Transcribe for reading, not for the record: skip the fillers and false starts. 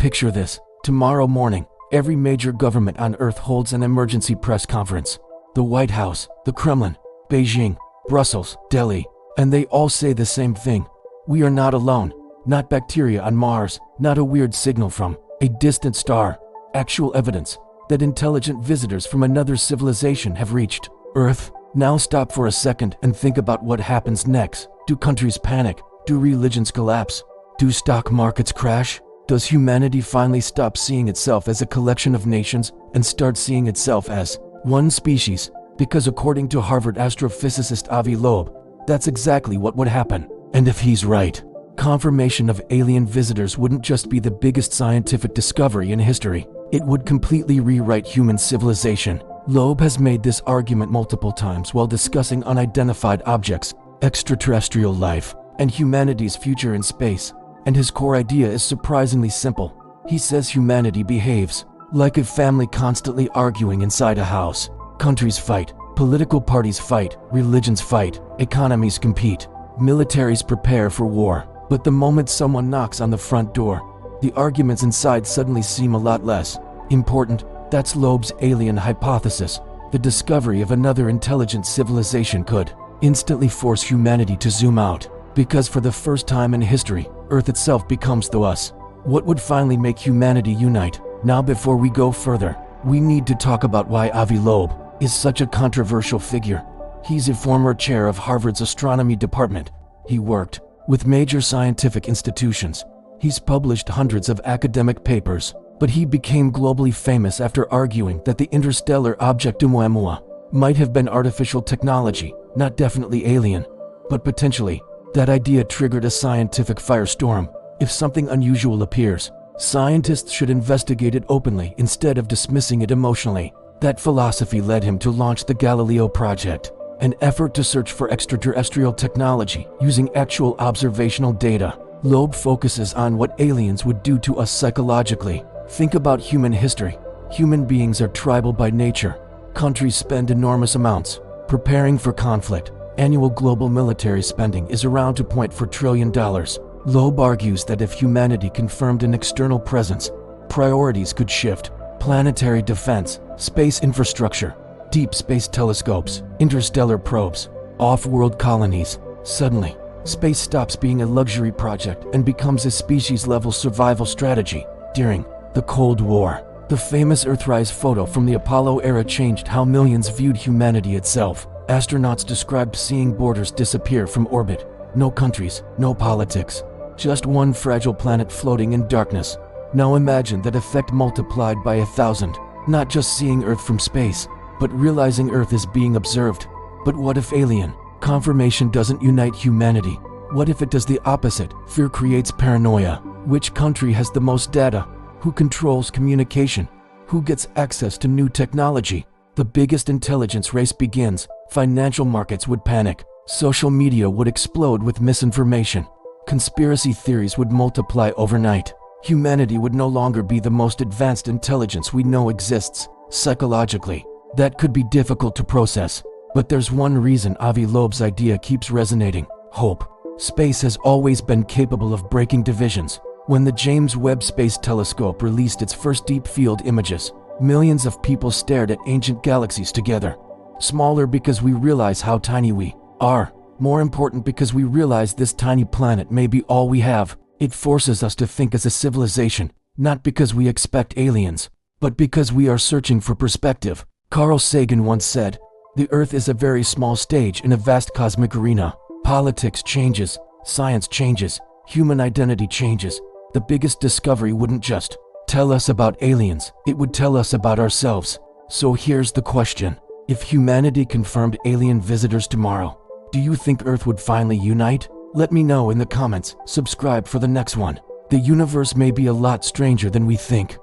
Picture this. Tomorrow morning, every major government on Earth holds an emergency press conference. The White House, the Kremlin, Beijing, Brussels, Delhi, and they all say the same thing. We are not alone. Not bacteria on Mars, not a weird signal from a distant star. Actual evidence that intelligent visitors from another civilization have reached Earth. Now stop for a second and think about what happens next. Do countries panic? Do religions collapse? Do stock markets crash? Does humanity finally stop seeing itself as a collection of nations and start seeing itself as one species? Because according to Harvard astrophysicist Avi Loeb, that's exactly what would happen. And if he's right, confirmation of alien visitors wouldn't just be the biggest scientific discovery in history. It would completely rewrite human civilization. Loeb has made this argument multiple times while discussing unidentified objects, extraterrestrial life, and humanity's future in space. And his core idea is surprisingly simple. He says humanity behaves like a family constantly arguing inside a house. Countries fight, political parties fight, religions fight, economies compete, militaries prepare for war. But the moment someone knocks on the front door, the arguments inside suddenly seem a lot less important. That's Loeb's alien hypothesis. The discovery of another intelligent civilization could instantly force humanity to zoom out, because for the first time in history, Earth itself becomes the us. What would finally make humanity unite? Now, before we go further, we need to talk about why Avi Loeb is such a controversial figure. He's a former chair of Harvard's astronomy department. He worked with major scientific institutions. He's published hundreds of academic papers, but he became globally famous after arguing that the interstellar object Oumuamua might have been artificial technology, not definitely alien, but potentially. That idea triggered a scientific firestorm. If something unusual appears, scientists should investigate it openly instead of dismissing it emotionally. That philosophy led him to launch the Galileo Project, an effort to search for extraterrestrial technology using actual observational data. Loeb focuses on what aliens would do to us psychologically. Think about human history. Human beings are tribal by nature. Countries spend enormous amounts preparing for conflict. Annual global military spending is around $2.4 trillion. Loeb argues that if humanity confirmed an external presence, priorities could shift. Planetary defense, space infrastructure, deep space telescopes, interstellar probes, off-world colonies. Suddenly, space stops being a luxury project and becomes a species-level survival strategy. During the Cold War, the famous Earthrise photo from the Apollo era changed how millions viewed humanity itself. Astronauts described seeing borders disappear from orbit. No countries, no politics, just one fragile planet floating in darkness. Now imagine that effect multiplied by 1,000. Not just seeing Earth from space, but realizing Earth is being observed. But what if alien confirmation doesn't unite humanity? What if it does the opposite? Fear creates paranoia. Which country has the most data? Who controls communication? Who gets access to new technology? The biggest intelligence race begins. Financial markets would panic. Social media would explode with misinformation. Conspiracy theories would multiply overnight. Humanity would no longer be the most advanced intelligence we know exists. Psychologically, that could be difficult to process. But there's one reason Avi Loeb's idea keeps resonating: hope. Space has always been capable of breaking divisions. When the James Webb Space Telescope released its first deep-field images, millions of people stared at ancient galaxies together. Smaller because we realize how tiny we are. More important because we realize this tiny planet may be all we have. It forces us to think as a civilization, not because we expect aliens, but because we are searching for perspective. Carl Sagan once said, "The Earth is a very small stage in a vast cosmic arena." Politics changes, science changes, human identity changes. The biggest discovery wouldn't just tell us about aliens, it would tell us about ourselves. So here's the question. If humanity confirmed alien visitors tomorrow, do you think Earth would finally unite? Let me know in the comments. Subscribe for the next one. The universe may be a lot stranger than we think.